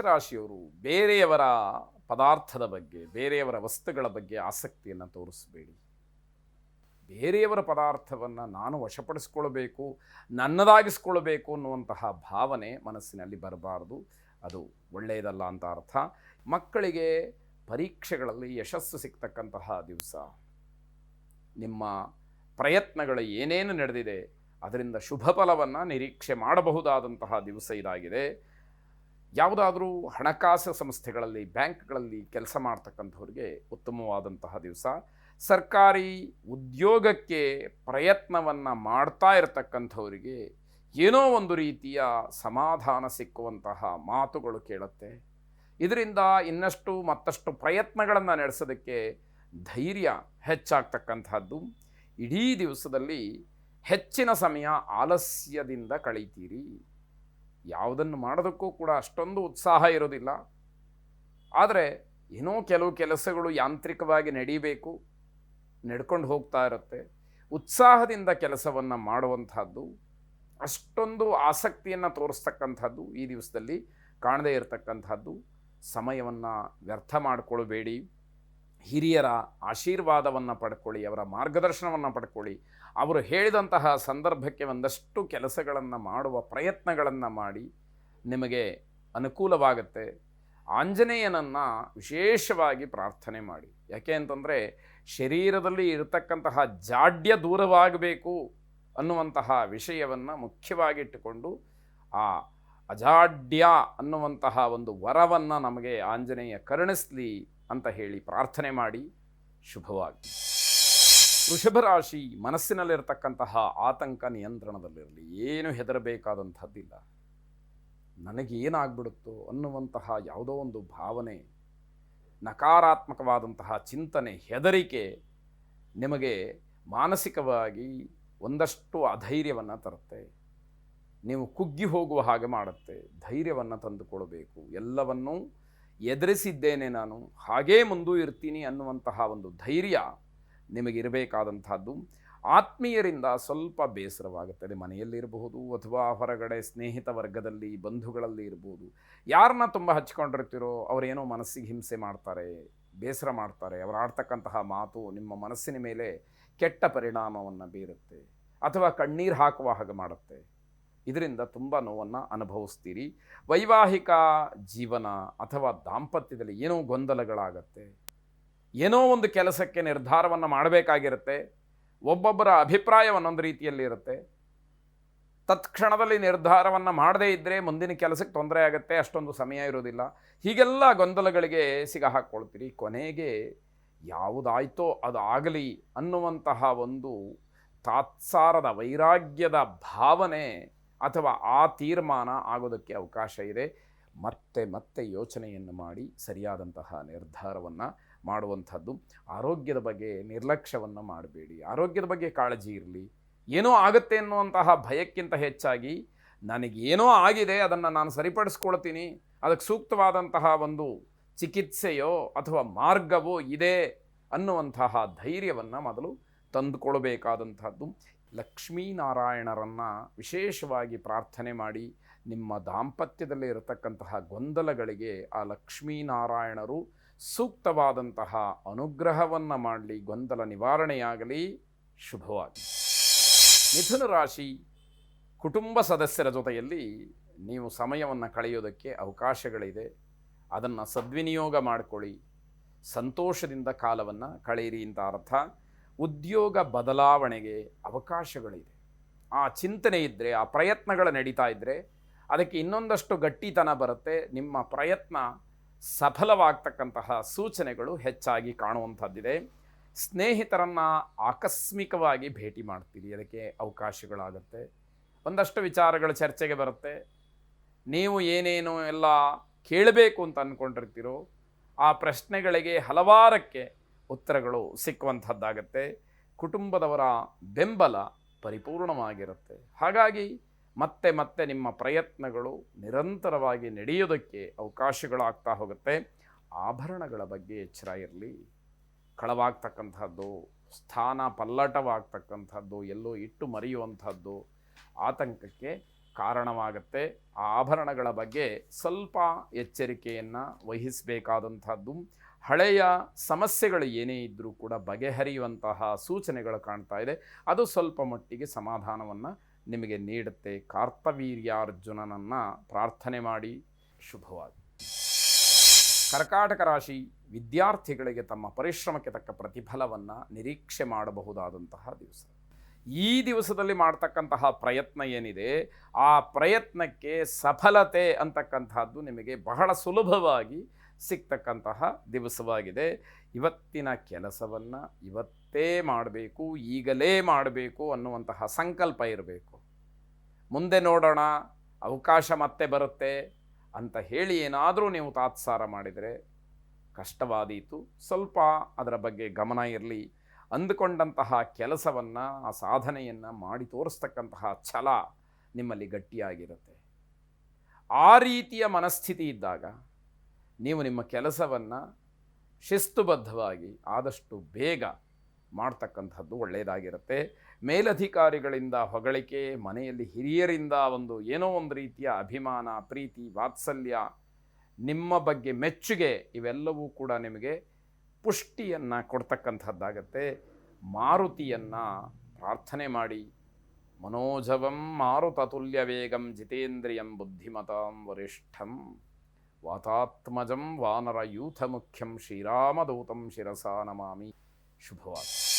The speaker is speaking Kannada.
ರಾಶಿಯವರು ಬೇರೆಯವರ ಪದಾರ್ಥದ ಬಗ್ಗೆ, ಬೇರೆಯವರ ವಸ್ತುಗಳ ಬಗ್ಗೆ ಆಸಕ್ತಿಯನ್ನು ತೋರಿಸಬೇಡಿ. ಬೇರೆಯವರ ಪದಾರ್ಥವನ್ನು ನಾನು ವಶಪಡಿಸ್ಕೊಳ್ಬೇಕು, ನನ್ನದಾಗಿಸ್ಕೊಳ್ಬೇಕು ಅನ್ನುವಂತಹ ಭಾವನೆ ಮನಸ್ಸಿನಲ್ಲಿ ಬರಬಾರದು. ಅದು ಒಳ್ಳೆಯದಲ್ಲ ಅಂತ ಅರ್ಥ. ಮಕ್ಕಳಿಗೆ ಪರೀಕ್ಷೆಗಳಲ್ಲಿ ಯಶಸ್ಸು ಸಿಗ್ತಕ್ಕಂತಹ ದಿವಸ. ನಿಮ್ಮ ಪ್ರಯತ್ನಗಳು ಏನೇನು ನಡೆದಿದೆ ಅದರಿಂದ ಶುಭ ಫಲವನ್ನು ನಿರೀಕ್ಷೆ ಮಾಡಬಹುದಾದಂತಹ ದಿವಸ ಇದಾಗಿದೆ. ಯಾವುದಾದ್ರೂ ಹಣಕಾಸು ಸಂಸ್ಥೆಗಳಲ್ಲಿ, ಬ್ಯಾಂಕ್ಗಳಲ್ಲಿ ಕೆಲಸ ಮಾಡ್ತಕ್ಕಂಥವ್ರಿಗೆ ಉತ್ತಮವಾದಂತಹ ದಿವಸ. ಸರ್ಕಾರಿ ಉದ್ಯೋಗಕ್ಕೆ ಪ್ರಯತ್ನವನ್ನು ಮಾಡ್ತಾ ಇರತಕ್ಕಂಥವರಿಗೆ ಏನೋ ಒಂದು ರೀತಿಯ ಸಮಾಧಾನ ಸಿಕ್ಕುವಂತಹ ಮಾತುಗಳು ಕೇಳುತ್ತೆ. ಇದರಿಂದ ಇನ್ನಷ್ಟು ಮತ್ತಷ್ಟು ಪ್ರಯತ್ನಗಳನ್ನು ನಡೆಸೋದಕ್ಕೆ ಧೈರ್ಯ ಹೆಚ್ಚಾಗ್ತಕ್ಕಂಥದ್ದು. ಇಡೀ ದಿವಸದಲ್ಲಿ ಹೆಚ್ಚಿನ ಸಮಯ ಆಲಸ್ಯದಿಂದ ಕಳೀತೀರಿ. ಯಾವುದನ್ನು ಮಾಡೋದಕ್ಕೂ ಕೂಡ ಅಷ್ಟೊಂದು ಉತ್ಸಾಹ ಇರೋದಿಲ್ಲ. ಆದರೆ ಏನೋ ಕೆಲವು ಕೆಲಸಗಳು ಯಾಂತ್ರಿಕವಾಗಿ ನಡೀಬೇಕು, ನಡ್ಕೊಂಡು ಹೋಗ್ತಾ ಇರುತ್ತೆ. ಉತ್ಸಾಹದಿಂದ ಕೆಲಸವನ್ನು ಮಾಡುವಂಥದ್ದು, ಅಷ್ಟೊಂದು ಆಸಕ್ತಿಯನ್ನು ತೋರಿಸ್ತಕ್ಕಂಥದ್ದು ಈ ದಿವಸದಲ್ಲಿ ಕಾಣದೇ ಇರತಕ್ಕಂಥದ್ದು. ಸಮಯವನ್ನು ವ್ಯರ್ಥ ಮಾಡಿಕೊಳ್ಬೇಡಿ. ಹಿರಿಯರ ಆಶೀರ್ವಾದವನ್ನು ಪಡ್ಕೊಳ್ಳಿ, ಅವರ ಮಾರ್ಗದರ್ಶನವನ್ನು ಪಡ್ಕೊಳ್ಳಿ. ಅವರು ಹೇಳಿದಂತಹ ಸಂದರ್ಭಕ್ಕೆ ಒಂದಷ್ಟು ಕೆಲಸಗಳನ್ನು ಮಾಡುವ ಪ್ರಯತ್ನಗಳನ್ನು ಮಾಡಿ, ನಿಮಗೆ ಅನುಕೂಲವಾಗುತ್ತೆ. ಆಂಜನೇಯನನ್ನು ವಿಶೇಷವಾಗಿ ಪ್ರಾರ್ಥನೆ ಮಾಡಿ. ಯಾಕೆ ಅಂತಂದರೆ ಶರೀರದಲ್ಲಿ ಇರತಕ್ಕಂತಹ ಜಾಡ್ಯ ದೂರವಾಗಬೇಕು ಅನ್ನುವಂತಹ ವಿಷಯವನ್ನು ಮುಖ್ಯವಾಗಿಟ್ಟುಕೊಂಡು ಆ ಅಜಾಡ್ಯ ಅನ್ನುವಂತಹ ಒಂದು ವರವನ್ನು ನಮಗೆ ಆಂಜನೇಯ ಕರುಣಿಸಲಿ ಅಂತ ಹೇಳಿ ಪ್ರಾರ್ಥನೆ ಮಾಡಿ. ಶುಭವಾಗಿ. ವೃಷಭ ರಾಶಿ, ಮನಸ್ಸಿನಲ್ಲಿರತಕ್ಕಂತಹ ಆತಂಕ ನಿಯಂತ್ರಣದಲ್ಲಿರಲಿ. ಏನು ಹೆದರಬೇಕಾದಂಥದ್ದಿಲ್ಲ. ನನಗೇನಾಗ್ಬಿಡುತ್ತೋ ಅನ್ನುವಂತಹ ಯಾವುದೋ ಒಂದು ಭಾವನೆ, ನಕಾರಾತ್ಮಕವಾದಂತಹ ಚಿಂತನೆ, ಹೆದರಿಕೆ ನಿಮಗೆ ಮಾನಸಿಕವಾಗಿ ಒಂದಷ್ಟು ಅಧೈರ್ಯವನ್ನು ತರುತ್ತೆ. ನೀವು ಕುಗ್ಗಿ ಹೋಗುವ ಹಾಗೆ ಮಾಡುತ್ತೆ. ಧೈರ್ಯವನ್ನು ತಂದುಕೊಳ್ಬೇಕು. ಎಲ್ಲವನ್ನೂ ಎದುರಿಸಿದ್ದೇನೆ ನಾನು, ಹಾಗೇ ಮುಂದೂ ಇರ್ತೀನಿ ಅನ್ನುವಂತಹ ಒಂದು ಧೈರ್ಯ ನಿಮಗಿರಬೇಕಾದಂಥದ್ದು. ಆತ್ಮೀಯರಿಂದ ಸ್ವಲ್ಪ ಬೇಸರವಾಗುತ್ತದೆ. ಮನೆಯಲ್ಲಿರಬಹುದು ಅಥವಾ ಹೊರಗಡೆ ಸ್ನೇಹಿತ ವರ್ಗದಲ್ಲಿ, ಬಂಧುಗಳಲ್ಲಿ ಇರ್ಬೋದು. ಯಾರನ್ನ ತುಂಬ ಹಚ್ಕೊಂಡಿರ್ತೀರೋ ಅವರೇನೋ ಮನಸ್ಸಿಗೆ ಹಿಂಸೆ ಮಾಡ್ತಾರೆ, ಬೇಸರ ಮಾಡ್ತಾರೆ. ಅವರು ಆಡ್ತಕ್ಕಂತಹ ಮಾತು ನಿಮ್ಮ ಮನಸ್ಸಿನ ಮೇಲೆ ಕೆಟ್ಟ ಪರಿಣಾಮವನ್ನು ಬೀರುತ್ತೆ ಅಥವಾ ಕಣ್ಣೀರು ಹಾಕುವ ಹಾಗೆ ಮಾಡುತ್ತೆ. ಇದರಿಂದ ತುಂಬ ನೋವನ್ನು ಅನುಭವಿಸ್ತೀರಿ. ವೈವಾಹಿಕ ಜೀವನ ಅಥವಾ ದಾಂಪತ್ಯದಲ್ಲಿ ಏನೋ ಗೊಂದಲಗಳಾಗತ್ತೆ. ಏನೋ ಒಂದು ಕೆಲಸಕ್ಕೆ ನಿರ್ಧಾರವನ್ನು ಮಾಡಬೇಕಾಗಿರುತ್ತೆ. ಒಬ್ಬೊಬ್ಬರ ಅಭಿಪ್ರಾಯ ಒಂದೊಂದು ರೀತಿಯಲ್ಲಿ ಇರುತ್ತೆ. ತತ್ಕ್ಷಣದಲ್ಲಿ ನಿರ್ಧಾರವನ್ನು ಮಾಡದೇ ಇದ್ದರೆ ಮುಂದಿನ ಕೆಲಸಕ್ಕೆ ತೊಂದರೆ ಆಗುತ್ತೆ, ಅಷ್ಟೊಂದು ಸಮಯ ಇರೋದಿಲ್ಲ. ಹೀಗೆಲ್ಲ ಗೊಂದಲಗಳಿಗೆ ಸಿಗಹಾಕ್ಕೊಳ್ತೀರಿ. ಕೊನೆಗೆ ಯಾವುದಾಯ್ತೋ ಅದು ಆಗಲಿ ಅನ್ನುವಂತಹ ಒಂದು ತಾತ್ಸಾರದ ವೈರಾಗ್ಯದ ಭಾವನೆ ಅಥವಾ ಆ ತೀರ್ಮಾನ ಆಗೋದಕ್ಕೆ ಅವಕಾಶ ಇದೆ. ಮತ್ತೆ ಮತ್ತೆ ಯೋಚನೆಯನ್ನು ಮಾಡಿ ಸರಿಯಾದಂತಹ ನಿರ್ಧಾರವನ್ನು ಮಾಡುವಂಥದ್ದು. ಆರೋಗ್ಯದ ಬಗ್ಗೆ ನಿರ್ಲಕ್ಷ್ಯವನ್ನು ಮಾಡಬೇಡಿ. ಆರೋಗ್ಯದ ಬಗ್ಗೆ ಕಾಳಜಿ ಇರಲಿ. ಏನೋ ಆಗುತ್ತೆ ಅನ್ನುವಂತಹ ಭಯಕ್ಕಿಂತ ಹೆಚ್ಚಾಗಿ ನನಗೇನೋ ಆಗಿದೆ, ಅದನ್ನು ನಾನು ಸರಿಪಡಿಸ್ಕೊಳ್ತೀನಿ, ಅದಕ್ಕೆ ಸೂಕ್ತವಾದಂತಹ ಒಂದು ಚಿಕಿತ್ಸೆಯೋ ಅಥವಾ ಮಾರ್ಗವೋ ಇದೆ ಅನ್ನುವಂತಹ ಧೈರ್ಯವನ್ನು ಮೊದಲು ತಂದುಕೊಳ್ಬೇಕಾದಂಥದ್ದು. ಲಕ್ಷ್ಮೀನಾರಾಯಣರನ್ನು ವಿಶೇಷವಾಗಿ ಪ್ರಾರ್ಥನೆ ಮಾಡಿ. ನಿಮ್ಮ ದಾಂಪತ್ಯದಲ್ಲಿ ಇರತಕ್ಕಂತಹ ಗೊಂದಲಗಳಿಗೆ ಆ ಲಕ್ಷ್ಮೀನಾರಾಯಣರು ಸೂಕ್ತವಾದಂತಹ ಅನುಗ್ರಹವನ್ನು ಮಾಡಲಿ, ಗೊಂದಲ ನಿವಾರಣೆಯಾಗಲಿ. ಶುಭವಾಗಿ. ಮಿಥುನ ರಾಶಿ, ಕುಟುಂಬ ಸದಸ್ಯರ ಜೊತೆಯಲ್ಲಿ ನೀವು ಸಮಯವನ್ನು ಕಳೆಯೋದಕ್ಕೆ ಅವಕಾಶಗಳಿದೆ. ಅದನ್ನು ಸದ್ವಿನಿಯೋಗ ಮಾಡಿಕೊಳ್ಳಿ. ಸಂತೋಷದಿಂದ ಕಾಲವನ್ನು ಕಳೆಯಿರಿ ಅಂತ ಅರ್ಥ. ಉದ್ಯೋಗ ಬದಲಾವಣೆಗೆ ಅವಕಾಶಗಳಿದೆ. ಆ ಚಿಂತನೆ ಇದ್ದರೆ, ಆ ಪ್ರಯತ್ನಗಳು ನಡೀತಾ ಇದ್ದರೆ ಅದಕ್ಕೆ ಇನ್ನೊಂದಷ್ಟು ಗಟ್ಟಿತನ ಬರುತ್ತೆ. ನಿಮ್ಮ ಪ್ರಯತ್ನ ಸಫಲವಾಗ್ತಕ್ಕಂತಹ ಸೂಚನೆಗಳು ಹೆಚ್ಚಾಗಿ ಕಾಣುವಂಥದ್ದಿದೆ. ಸ್ನೇಹಿತರನ್ನು ಆಕಸ್ಮಿಕವಾಗಿ ಭೇಟಿ ಮಾಡ್ತೀರಿ, ಅದಕ್ಕೆ ಅವಕಾಶಗಳಾಗುತ್ತೆ. ಒಂದಷ್ಟು ವಿಚಾರಗಳು ಚರ್ಚೆಗೆ ಬರುತ್ತೆ. ನೀವು ಏನೇನು ಎಲ್ಲ ಕೇಳಬೇಕು ಅಂತ ಅಂದ್ಕೊಂಡಿರ್ತೀರೋ ಆ ಪ್ರಶ್ನೆಗಳಿಗೆ ಹಲವಾರಕ್ಕೆ ಉತ್ತರಗಳು ಸಿಕ್ಕುವಂಥದ್ದಾಗತ್ತೆ. ಕುಟುಂಬದವರ ಬೆಂಬಲ ಪರಿಪೂರ್ಣವಾಗಿರುತ್ತೆ. ಹಾಗಾಗಿ ಮತ್ತೆ ಮತ್ತೆ ನಿಮ್ಮ ಪ್ರಯತ್ನಗಳು ನಿರಂತರವಾಗಿ ನಡೆಯೋದಕ್ಕೆ ಅವಕಾಶಗಳಾಗ್ತಾ ಹೋಗುತ್ತೆ. ಆಭರಣಗಳ ಬಗ್ಗೆ ಎಚ್ಚರ ಇರಲಿ. ಕಳವಾಗ್ತಕ್ಕಂಥದ್ದು, ಸ್ಥಾನ ಪಲ್ಲಟವಾಗ್ತಕ್ಕಂಥದ್ದು, ಎಲ್ಲೋ ಇಟ್ಟು ಮರೆಯುವಂಥದ್ದು ಆತಂಕಕ್ಕೆ ಕಾರಣವಾಗುತ್ತೆ. ಆ ಆಭರಣಗಳ ಬಗ್ಗೆ ಸ್ವಲ್ಪ ಎಚ್ಚರಿಕೆಯನ್ನು ವಹಿಸಬೇಕಾದಂಥದ್ದು. ಹಳೆಯ ಸಮಸ್ಯೆಗಳು ಏನೇ ಇದ್ದರೂ ಕೂಡ ಬಗೆಹರಿಯುವಂತಹ ಸೂಚನೆಗಳು ಕಾಣ್ತಾ ಇದೆ. ಅದು ಸ್ವಲ್ಪ ಮಟ್ಟಿಗೆ ಸಮಾಧಾನವನ್ನು ನಿಮಗೆ ನೀಡುತ್ತೆ. ಕಾರ್ತವೀರ್ಯಾರ್ಜುನನನ್ನು ಪ್ರಾರ್ಥನೆ ಮಾಡಿ. ಶುಭವಾಗಿ. ಕರ್ಕಾಟಕ ರಾಶಿ ವಿದ್ಯಾರ್ಥಿಗಳಿಗೆ ತಮ್ಮ ಪರಿಶ್ರಮಕ್ಕೆ ತಕ್ಕ ಪ್ರತಿಫಲವನ್ನು ನಿರೀಕ್ಷೆ ಮಾಡಬಹುದಾದಂತಹ ದಿವಸ. ಈ ದಿವಸದಲ್ಲಿ ಮಾಡ್ತಕ್ಕಂತಹ ಪ್ರಯತ್ನ ಏನಿದೆ, ಆ ಪ್ರಯತ್ನಕ್ಕೆ ಸಫಲತೆ ಅಂತಕ್ಕಂತಹದ್ದು ನಿಮಗೆ ಬಹಳ ಸುಲಭವಾಗಿ ಸಿಗ್ತಕ್ಕಂತಹ ದಿವಸವಾಗಿದೆ. ಇವತ್ತಿನ ಕೆಲಸವನ್ನು ಇವತ್ತೇ ಮಾಡಬೇಕು, ಈಗಲೇ ಮಾಡಬೇಕು ಅನ್ನುವಂತಹ ಸಂಕಲ್ಪ ಇರಬೇಕು. ಮುಂದೆ ನೋಡೋಣ, ಅವಕಾಶ ಮತ್ತೆ ಬರುತ್ತೆ ಅಂತ ಹೇಳಿ ಏನಾದರೂ ನೀವು ತಾತ್ಸಾರ ಮಾಡಿದರೆ ಕಷ್ಟವಾದೀತು. ಸ್ವಲ್ಪ ಅದರ ಬಗ್ಗೆ ಗಮನ ಇರಲಿ. ಅಂದುಕೊಂಡಂತಹ ಕೆಲಸವನ್ನು, ಆ ಸಾಧನೆಯನ್ನು ಮಾಡಿ ತೋರಿಸ್ತಕ್ಕಂತಹ ಛಲ ನಿಮ್ಮಲ್ಲಿ ಗಟ್ಟಿಯಾಗಿರುತ್ತೆ. ಆ ರೀತಿಯ ಮನಸ್ಥಿತಿ ಇದ್ದಾಗ ನೀವು ನಿಮ್ಮ ಕೆಲಸವನ್ನು ಶಿಸ್ತುಬದ್ಧವಾಗಿ ಆದಷ್ಟು ಬೇಗ ಮಾಡ್ತಕ್ಕಂಥದ್ದು ಒಳ್ಳೆಯದಾಗಿರುತ್ತೆ. ಮೇಲಧಿಕಾರಿಗಳಿಂದ ಹೊಗಳಿಕೆ, ಮನೆಯಲ್ಲಿ ಹಿರಿಯರಿಂದ ಏನೋ ಒಂದು ರೀತಿಯ ಅಭಿಮಾನ, ಪ್ರೀತಿ, ವಾತ್ಸಲ್ಯ, ನಿಮ್ಮ ಬಗ್ಗೆ ಮೆಚ್ಚುಗೆ, ಇವೆಲ್ಲವೂ ಕೂಡ ನಿಮಗೆ ಪುಷ್ಟಿಯನ್ನು ಕೊಡ್ತಕ್ಕಂಥದ್ದಾಗತ್ತೆ. ಮಾರುತಿಯನ್ನು ಪ್ರಾರ್ಥನೆ ಮಾಡಿ. ಮನೋಜವಂ ಮಾರುತತುಲ್ಯ ವೇಗಂ ಜಿತೇಂದ್ರಿಯಂ ಬುದ್ಧಿಮತಾಂ ವರಿಷ್ಠಂ ವಾತಾತ್ಮಜಂ ವಾನರ ಯೂಥ ಮುಖ್ಯಂ ಶ್ರೀರಾಮದೂತಂ ಶಿರಸಾ ನಮಾಮಿ. ಶುಭವಾಗಲಿ.